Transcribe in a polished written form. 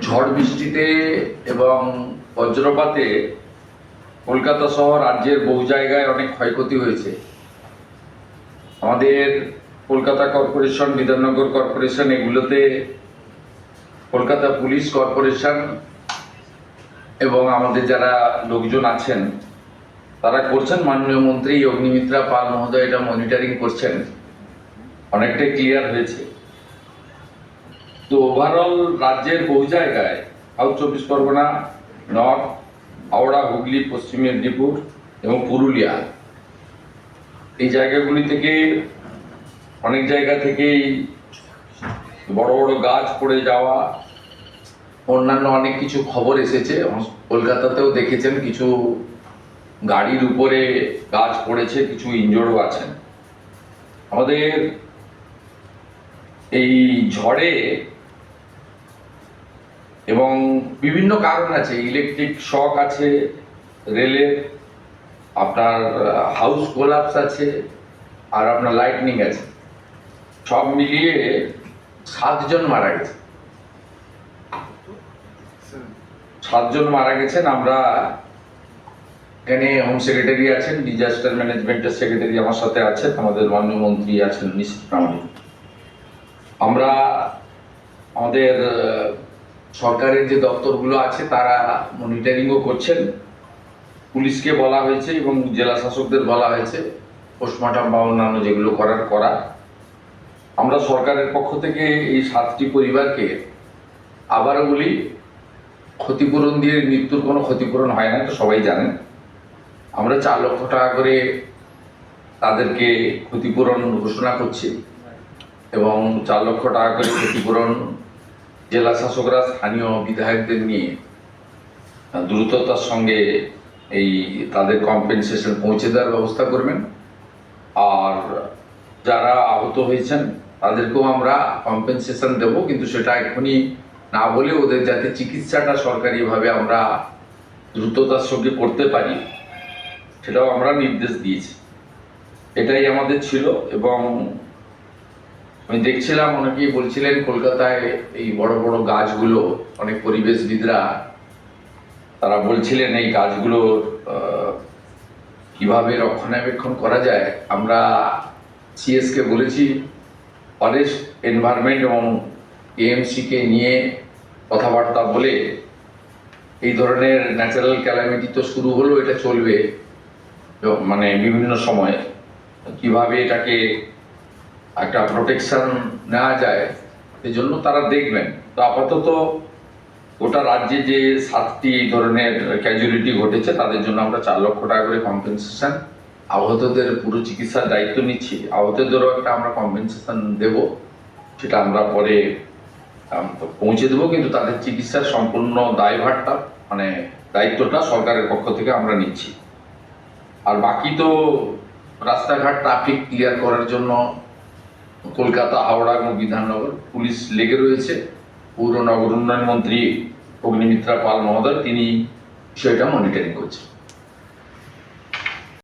ঝড় বৃষ্টিতে এবং বজ্রপাতে কলকাতা সহ রাজ্যের বহু জায়গায় অনেক ক্ষয়ক্ষতি হয়েছে। আমাদের কলকাতা কর্পোরেশন, বিধাননগর কর্পোরেশন, এগুলোতে কলকাতা পুলিশ কর্পোরেশন এবং আমাদের যারা লোকজন আছেন তারা করছেন। মাননীয় মন্ত্রী অগ্নিমিত্রা পাল মহোদয় এটা মনিটরিং করছেন, অনেকটাই ক্লিয়ার হয়েছে। তো ওভারঅল রাজ্যের বহু জায়গায়, সাউথ চব্বিশ পরগনা, নর্থ, হাওড়া, হুগলি, পশ্চিম মেদিনীপুর এবং পুরুলিয়া, এই জায়গাগুলি থেকে অনেক জায়গা থেকেই বড় বড় গাছ পড়ে যাওয়া, অন্যান্য অনেক কিছু খবর এসেছে। কলকাতাতেও দেখেছেন কিছু গাড়ির উপরে গাছ পড়েছে, কিছু ইনজোর্ডও আছেন। আমাদের এই ঝড়ে এবং বিভিন্ন কারণ আছে, ইলেকট্রিক শক আছে, রেলের আপনার হাউস কোলাপস আছে, আর আপনার লাইটনিং আছে। সব মিলিয়ে 7 জন মারা গেছে। 7 জন মারা গেছেন। আমরা এখানে হোম সেক্রেটারি আছেন, ডিজাস্টার ম্যানেজমেন্টের সেক্রেটারি আমার সাথে আছেন, আমাদের মাননীয় মন্ত্রী আছেন নিশীথ প্রামাণিক। আমরা আমাদের সরকারের যে দপ্তরগুলো আছে তারা মনিটরিংও করছেন। পুলিশকে বলা হয়েছে এবং জেলা শাসকদের বলা হয়েছে পোস্টমর্টম বা অন্যান্য যেগুলো করা। আমরা সরকারের পক্ষ থেকে এই 7টি পরিবারকে আবারও বলি, ক্ষতিপূরণ দিয়ে মৃত্যুর কোনো ক্ষতিপূরণ হয় না, তো সবাই জানেন। আমরা 4 লক্ষ টাকা করে তাদেরকে ক্ষতিপূরণ ঘোষণা করছি এবং 4 লক্ষ টাকা করে ক্ষতিপূরণ জেলা শাসকরা স্থানীয় বিধায়কদের নিয়ে দ্রুততার সঙ্গে এই তাদের কম্পেনসেশন পৌঁছে দেওয়ার ব্যবস্থা করবেন। আর যারা আহত হয়েছেন তাদেরকেও আমরা কম্পেনসেশন দেব, কিন্তু সেটা এখনই না বলে ওদের যাতে চিকিৎসাটা সরকারিভাবে আমরা দ্রুততার সঙ্গে করতে পারি সেটাও আমরা নির্দেশ দিয়েছি। এটাই আমাদের ছিল। এবং আমি দেখছিলাম অনেকেই বলছিলেন কলকাতায় এই বড় বড় গাছগুলো, অনেক পরিবেশবিদরা তারা বলছিলেন এই গাছগুলোর কিভাবে রক্ষণাবেক্ষণ করা যায়। আমরা সিএসকে বলেছি, ফরেস্ট, এনভায়রনমেন্ট এবং এএমসিকে নিয়ে কথাবার্তা বলে এই ধরনের ন্যাচারাল ক্যালামিটি তো শুরু হলো, এটা চলবে মানে বিভিন্ন সময়, কিভাবে এটাকে একটা প্রোটেকশন নেওয়া যায় এই জন্য তারা দেখবেন। তো আপাতত গোটা রাজ্যে যে 7টি ধরনের ক্যাজুয়ালিটি ঘটেছে তাদের জন্য আমরা 4 লক্ষ টাকা করে কম্পেনসেশন, আহতদের পুরো চিকিৎসার দায়িত্ব নিচ্ছি। আহতদেরও একটা আমরা কম্পেনসেশন দেব, সেটা আমরা পরে পৌঁছে দেবো, কিন্তু তাদের চিকিৎসার সম্পূর্ণ দায়ভারটা মানে দায়িত্বটা সরকারের পক্ষ থেকে আমরা নিচ্ছি। আর বাকি তো রাস্তাঘাট ট্রাফিক ক্লিয়ার করার জন্য কলকাতা, হাওড়া এবং বিধাননগর পুলিশ লেগে রয়েছে। পৌর নগর উন্নয়ন মন্ত্রী অগ্নিমিত্রা পাল মহোদয় তিনি বিষয়টা মনিটরিং করছেন।